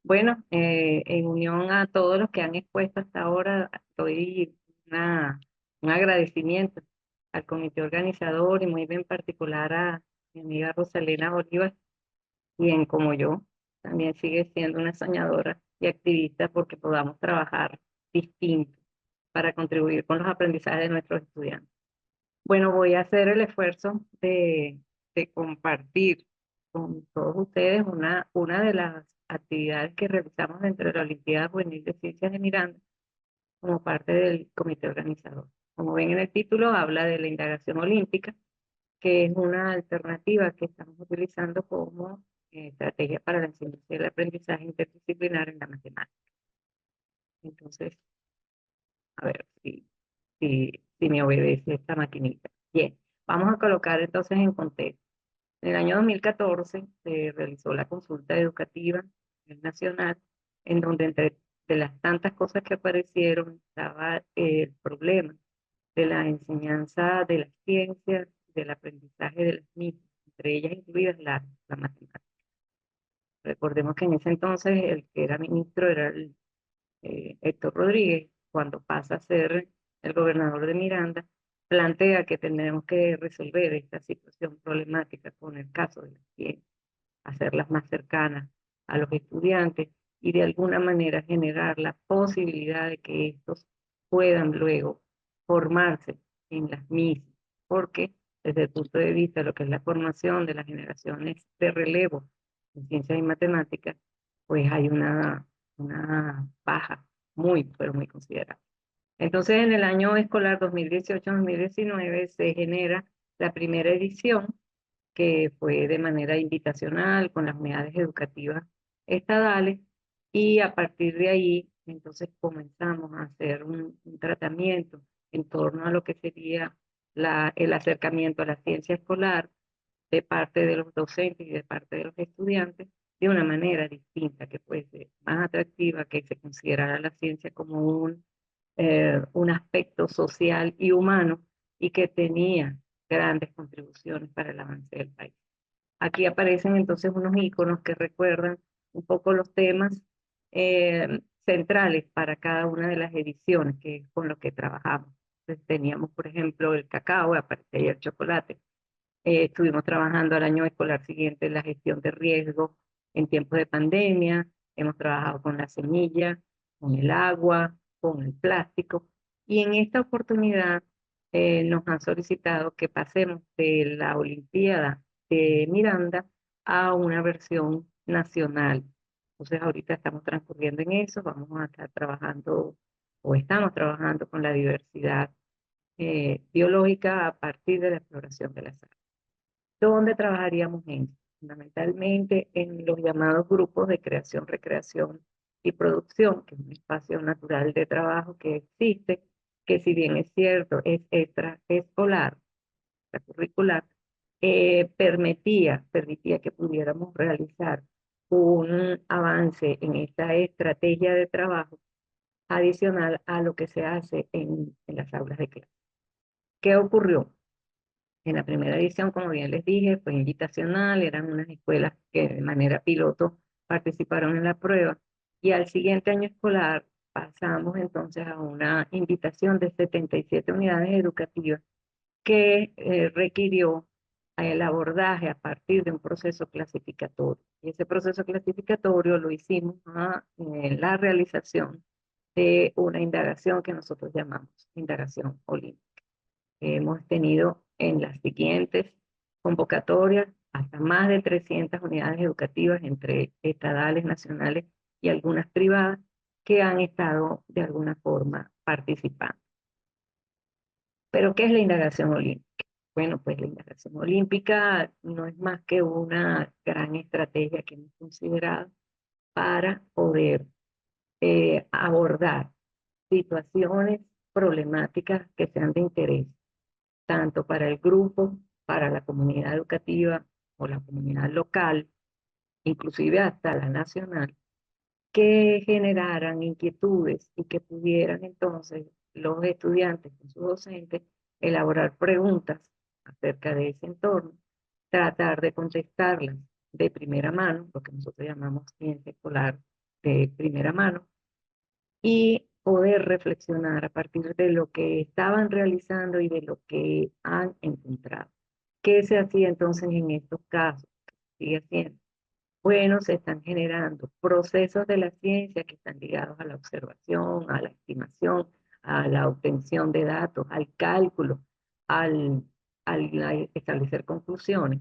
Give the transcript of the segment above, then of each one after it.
Bueno, en unión a todos los que han expuesto hasta ahora, doy un agradecimiento al comité organizador y muy en particular a mi amiga Rosalena Bolívar, quien como yo también sigue siendo una soñadora y activista porque podamos trabajar distinto para contribuir con los aprendizajes de nuestros estudiantes. Bueno, voy a hacer el esfuerzo de compartir con todos ustedes una de las actividades que realizamos dentro de la Olimpiada Juvenil de Ciencias de Miranda como parte del comité organizador. Como ven en el título, habla de la indagación olímpica, que es una alternativa que estamos utilizando como estrategia para la enseñanza y el aprendizaje interdisciplinar en la matemática. Entonces, a ver si me obedece esta maquinita. Bien, vamos a colocar entonces en contexto. En el año 2014 se realizó la consulta educativa nacional, en donde entre de las tantas cosas que aparecieron estaba el problema de la enseñanza de las ciencias, del aprendizaje de las mismas, entre ellas incluidas la matemática. Recordemos que en ese entonces el que era ministro era Héctor Rodríguez, cuando pasa a ser el gobernador de Miranda, plantea que tenemos que resolver esta situación problemática con el caso de las ciencias, hacerlas más cercanas a los estudiantes y de alguna manera generar la posibilidad de que estos puedan luego formarse en las mismas, porque desde el punto de vista de lo que es la formación de las generaciones de relevo en ciencias y matemáticas, pues hay una baja muy, pero muy considerable. Entonces, en el año escolar 2018-2019 se genera la primera edición, que fue de manera invitacional con las unidades educativas estadales, y a partir de ahí, entonces comenzamos a hacer un tratamiento en torno a lo que sería el acercamiento a la ciencia escolar de parte de los docentes y de parte de los estudiantes de una manera distinta, que puede ser más atractiva, que se considerara la ciencia como un aspecto social y humano y que tenía grandes contribuciones para el avance del país. Aquí aparecen entonces unos iconos que recuerdan un poco los temas centrales para cada una de las ediciones, que es con lo que trabajamos. Entonces, teníamos, por ejemplo, el cacao, aparecía ahí el chocolate. Estuvimos trabajando al año escolar siguiente en la gestión de riesgo en tiempos de pandemia. Hemos trabajado con la semilla, con el agua, con el plástico. Y en esta oportunidad nos han solicitado que pasemos de la Olimpiada de Miranda a una versión nacional. Entonces ahorita estamos transcurriendo en eso, vamos a estar trabajando o estamos trabajando con la diversidad biológica a partir de la exploración de las áreas. ¿Dónde trabajaríamos en? Fundamentalmente en los llamados grupos de creación, recreación y producción, que es un espacio natural de trabajo que existe, que si bien es cierto, es extraescolar, extracurricular, permitía que pudiéramos realizar un avance en esta estrategia de trabajo adicional a lo que se hace en las aulas de clase. ¿Qué ocurrió? En la primera edición, como bien les dije, fue invitacional, eran unas escuelas que de manera piloto participaron en la prueba, y al siguiente año escolar pasamos entonces a una invitación de 77 unidades educativas que requirió el abordaje a partir de un proceso clasificatorio. Y ese proceso clasificatorio lo hicimos en la realización de una indagación que nosotros llamamos indagación olímpica. Hemos tenido en las siguientes convocatorias hasta más de 300 unidades educativas entre estadales, nacionales y algunas privadas que han estado de alguna forma participando. ¿Pero qué es la indagación olímpica? Bueno, pues la indagación olímpica no es más que una gran estrategia que hemos considerado para poder abordar situaciones problemáticas que sean de interés tanto para el grupo, para la comunidad educativa o la comunidad local, inclusive hasta la nacional, que generaran inquietudes y que pudieran entonces los estudiantes con sus docentes elaborar preguntas acerca de ese entorno, tratar de contestarlas de primera mano, lo que nosotros llamamos ciencia escolar de primera mano y poder reflexionar a partir de lo que estaban realizando y de lo que han encontrado. ¿Qué se hacía entonces en estos casos? Sigue haciendo. Bueno, se están generando procesos de la ciencia que están ligados a la observación, a la estimación, a la obtención de datos, al cálculo, al, al establecer conclusiones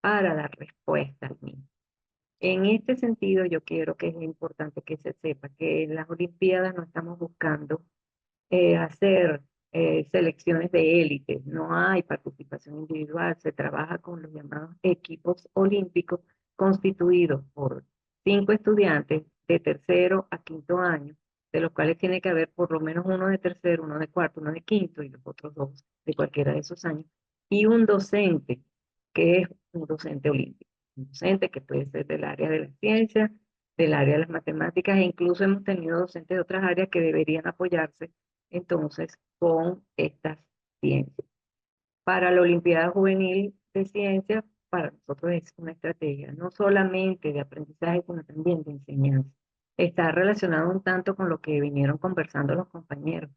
para dar respuesta al mismo. En este sentido, yo quiero que es importante que se sepa que en las Olimpiadas no estamos buscando hacer selecciones de élite, no hay participación individual, se trabaja con los llamados equipos olímpicos constituidos por 5 estudiantes de tercero a quinto año, de los cuales tiene que haber por lo menos uno de tercero, uno de cuarto, uno de quinto y los otros dos de cualquiera de esos años, y un docente que es un docente olímpico, un docente que puede ser del área de la ciencia, del área de las matemáticas, e incluso hemos tenido docentes de otras áreas que deberían apoyarse entonces con estas ciencias. Para la Olimpiada Juvenil de Ciencias, para nosotros es una estrategia no solamente de aprendizaje, sino también de enseñanza. Está relacionado un tanto con lo que vinieron conversando los compañeros.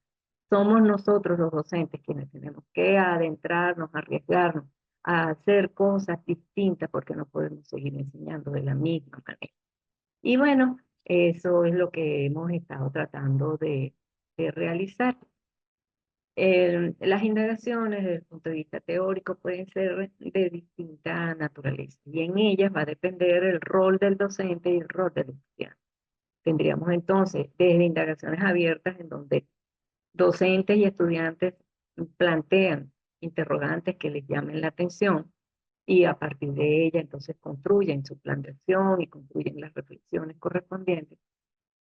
Somos nosotros los docentes quienes tenemos que adentrarnos, arriesgarnos a hacer cosas distintas porque no podemos seguir enseñando de la misma manera. Y bueno, eso es lo que hemos estado tratando de realizar. Las indagaciones desde el punto de vista teórico pueden ser de distinta naturaleza y en ellas va a depender el rol del docente y el rol del estudiante. Tendríamos entonces desde indagaciones abiertas en donde docentes y estudiantes plantean interrogantes que les llamen la atención y a partir de ella entonces construyen su plan de acción y construyen las reflexiones correspondientes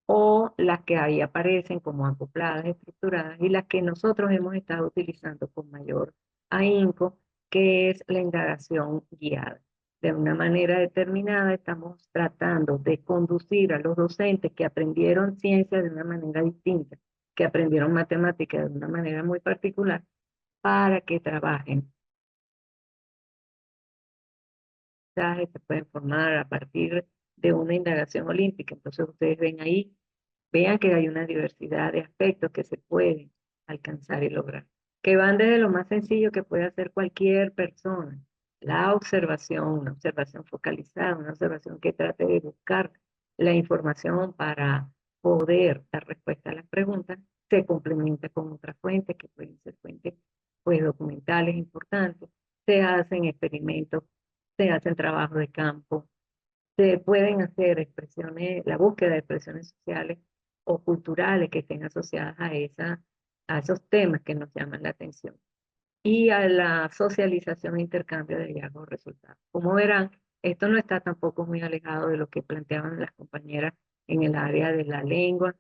o las que ahí aparecen como acopladas, estructuradas, y las que nosotros hemos estado utilizando con mayor ahínco, que es la indagación guiada. De una manera determinada estamos tratando de conducir a los docentes que aprendieron ciencia de una manera distinta, que aprendieron matemática de una manera muy particular, para que trabajen. Se pueden formar a partir de una indagación olímpica. Entonces ustedes ven ahí. Vean que hay una diversidad de aspectos que se pueden alcanzar y lograr, que van desde lo más sencillo que puede hacer cualquier persona, la observación, una observación focalizada, una observación que trate de buscar la información para poder dar respuesta a las preguntas, se complementa con otras fuentes que pueden ser fuentes pues documentales importantes, se hacen experimentos, se hacen trabajos de campo, se pueden hacer expresiones, la búsqueda de expresiones sociales o culturales que estén asociadas a esos temas que nos llaman la atención y a la socialización e intercambio de hallazgos o resultados. Como verán, esto no está tampoco muy alejado de lo que planteaban las compañeras en el área de la lengua,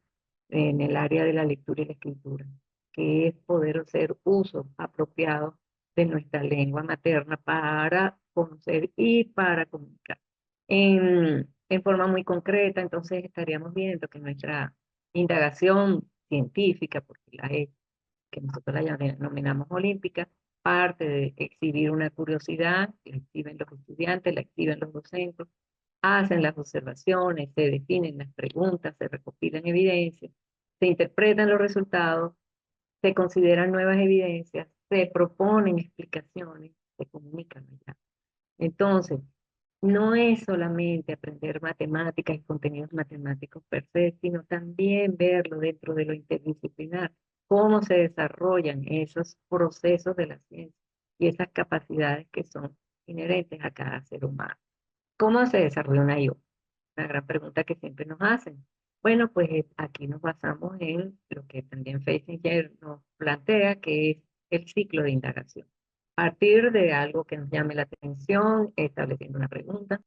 en el área de la lectura y la escritura, que es poder hacer uso apropiado de nuestra lengua materna para conocer y para comunicar. En forma muy concreta, entonces estaríamos viendo que nuestra indagación científica, porque la es, que nosotros la denominamos olímpica, parte de exhibir una curiosidad, la exhiben los estudiantes, la exhiben los docentes, hacen las observaciones, se definen las preguntas, se recopilan evidencias, se interpretan los resultados, se consideran nuevas evidencias, se proponen explicaciones, se comunican allá. Entonces, no es solamente aprender matemáticas y contenidos matemáticos per se, sino también verlo dentro de lo interdisciplinar, cómo se desarrollan esos procesos de la ciencia y esas capacidades que son inherentes a cada ser humano. ¿Cómo se desarrolla una IO? Una gran pregunta que siempre nos hacen. Bueno, pues aquí nos basamos en lo que también Feissinger nos plantea, que es el ciclo de indagación. Partir de algo que nos llame la atención, estableciendo una pregunta,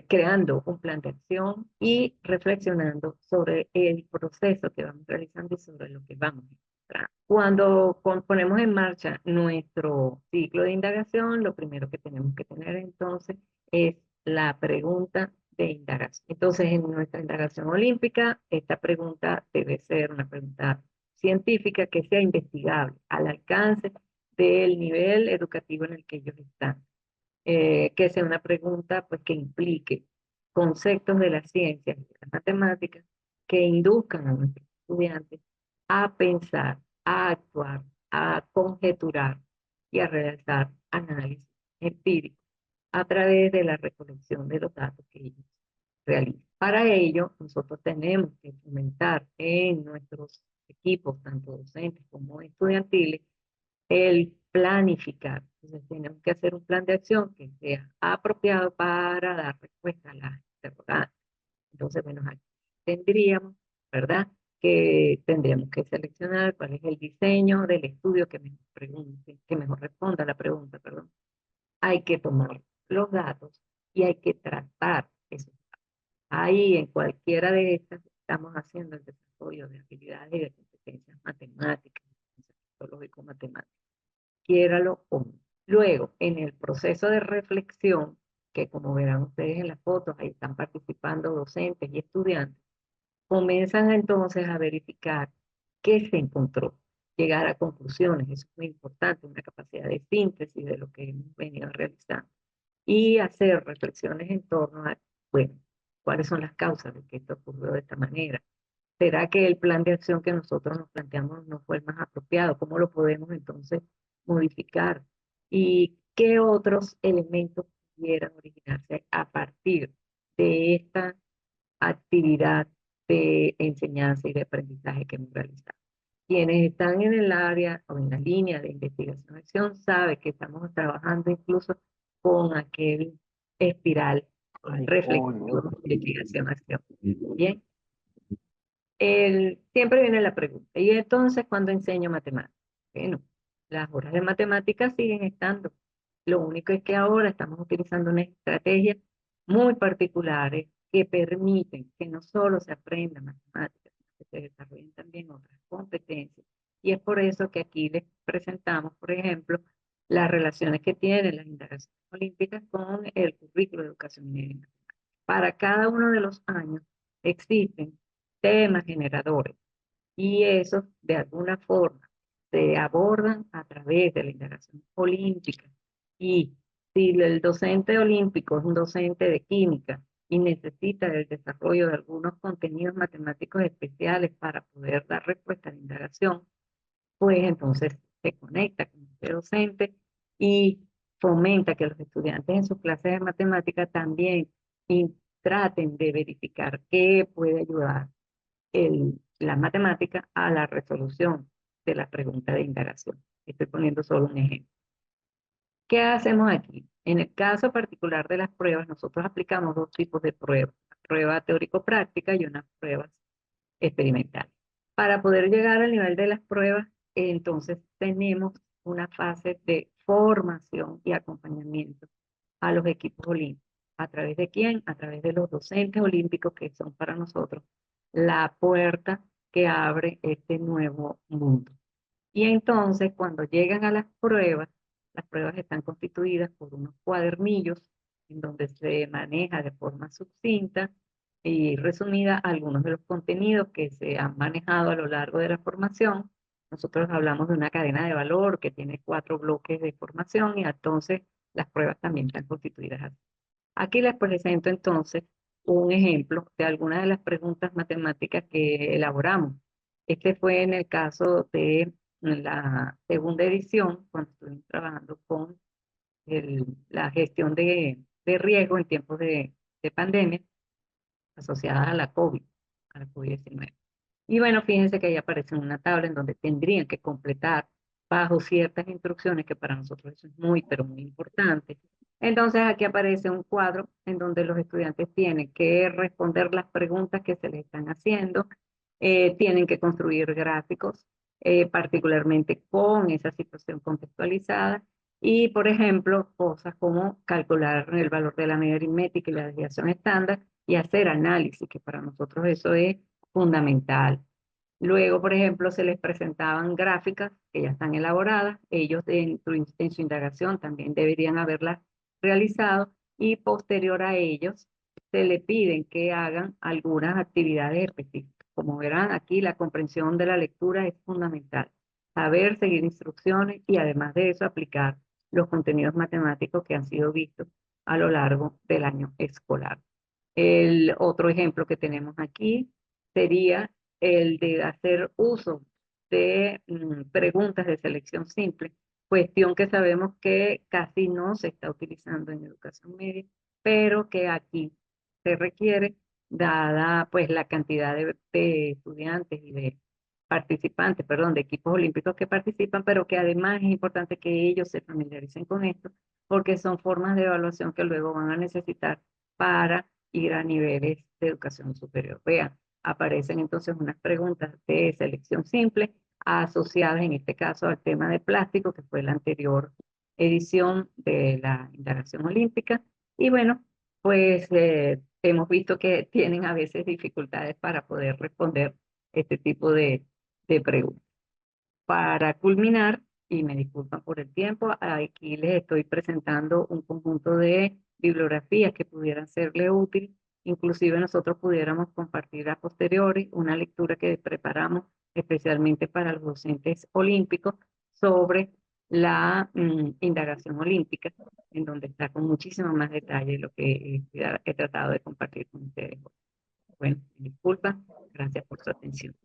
creando un plan de acción y reflexionando sobre el proceso que vamos realizando y sobre lo que vamos a encontrar. Cuando ponemos en marcha nuestro ciclo de indagación, lo primero que tenemos que tener entonces es la pregunta de indagación. Entonces, en nuestra indagación olímpica, esta pregunta debe ser una pregunta científica que sea investigable al alcance del nivel educativo en el que ellos están. Que sea una pregunta pues, que implique conceptos de la ciencia matemáticas que induzcan a nuestros estudiantes a pensar, a actuar, a conjeturar y a realizar análisis empírico a través de la recolección de los datos que ellos realizan. Para ello, nosotros tenemos que implementar en nuestros equipos, tanto docentes como estudiantiles, el planificar. Entonces, tenemos que hacer un plan de acción que sea apropiado para dar respuesta a las interrogantes. Entonces, bueno, aquí tendríamos, ¿verdad? Que tendríamos que seleccionar cuál es el diseño del estudio que mejor pregunte, que mejor responda a la pregunta, perdón. Hay que tomar los datos y hay que tratar eso. Ahí, en cualquiera de estas, estamos haciendo el desarrollo de habilidades y de competencias matemáticas, lógico-matemáticas, quiéralo o no. Luego, en el proceso de reflexión, que como verán ustedes en las fotos, ahí están participando docentes y estudiantes, comienzan entonces a verificar qué se encontró, llegar a conclusiones, eso es muy importante, una capacidad de síntesis de lo que hemos venido realizando y hacer reflexiones en torno a, bueno, cuáles son las causas de que esto ocurrió de esta manera. ¿Será que el plan de acción que nosotros nos planteamos no fue el más apropiado? ¿Cómo lo podemos entonces modificar? ¿Y qué otros elementos pudieran originarse a partir de esta actividad de enseñanza y de aprendizaje que hemos realizado? Quienes están en el área o en la línea de investigación-acción saben que estamos trabajando incluso con aquel espiral reflexivo de investigación-acción. Bien, siempre viene la pregunta, ¿y entonces cuándo enseño matemáticas? Bueno, las horas de matemáticas siguen estando. Lo único es que ahora estamos utilizando una estrategia muy particulares que permiten que no solo se aprenda matemáticas, sino que se desarrollen también otras competencias. Y es por eso que aquí les presentamos, por ejemplo, las relaciones que tienen las indagaciones olímpicas con el currículo de educación inherente. Para cada uno de los años existen temas generadores y esos de alguna forma se abordan a través de la indagación olímpica. Y si el docente olímpico es un docente de química y necesita el desarrollo de algunos contenidos matemáticos especiales para poder dar respuesta a la indagación, pues entonces se conecta con este docente y fomenta que los estudiantes en sus clases de matemática también traten de verificar qué puede ayudar la matemática a la resolución de la pregunta de indagación. Estoy poniendo solo un ejemplo. ¿Qué hacemos aquí? En el caso particular de las pruebas, nosotros aplicamos dos tipos de pruebas, una prueba teórico-práctica y unas pruebas experimentales. Para poder llegar al nivel de las pruebas, entonces tenemos una fase de formación y acompañamiento a los equipos olímpicos. ¿A través de quién? A través de los docentes olímpicos que son para nosotros la puerta que abre este nuevo mundo. Y entonces cuando llegan a las pruebas están constituidas por unos cuadernillos en donde se maneja de forma sucinta y resumida algunos de los contenidos que se han manejado a lo largo de la formación. Nosotros hablamos de una cadena de valor que tiene 4 bloques de formación y entonces las pruebas también están constituidas así. Aquí les presento entonces un ejemplo de algunas de las preguntas matemáticas que elaboramos. Este fue en el caso de la segunda edición, cuando estuvimos trabajando con la gestión de riesgo en tiempos de pandemia asociada a la COVID-19. Y bueno, fíjense que ahí aparece una tabla en donde tendrían que completar bajo ciertas instrucciones que para nosotros eso es muy, pero muy importante. Entonces aquí aparece un cuadro en donde los estudiantes tienen que responder las preguntas que se les están haciendo, tienen que construir gráficos, particularmente con esa situación contextualizada, y por ejemplo, cosas como calcular el valor de la media aritmética y la desviación estándar y hacer análisis, que para nosotros eso es fundamental. Luego, por ejemplo, se les presentaban gráficas que ya están elaboradas, ellos en su indagación también deberían haberlas realizado y posterior a ellos se le piden que hagan algunas actividades específicas. Como verán aquí, la comprensión de la lectura es fundamental. Saber seguir instrucciones y además de eso aplicar los contenidos matemáticos que han sido vistos a lo largo del año escolar. El otro ejemplo que tenemos aquí sería el de hacer uso de preguntas de selección simple, cuestión que sabemos que casi no se está utilizando en educación media, pero que aquí se requiere, dada pues la cantidad de estudiantes y de participantes, perdón, de equipos olímpicos que participan, pero que además es importante que ellos se familiaricen con esto, porque son formas de evaluación que luego van a necesitar para ir a niveles de educación superior. Vean, aparecen entonces unas preguntas de selección simple asociadas en este caso al tema de plástico, que fue la anterior edición de la indagación olímpica. Y bueno, pues hemos visto que tienen a veces dificultades para poder responder este tipo de preguntas. Para culminar, y me disculpan por el tiempo, aquí les estoy presentando un conjunto de bibliografías que pudieran serle útil. Inclusive nosotros pudiéramos compartir a posteriori una lectura que preparamos especialmente para los docentes olímpicos sobre la indagación olímpica, en donde está con muchísimo más detalle lo que he tratado de compartir con ustedes. Bueno, disculpa, gracias por su atención.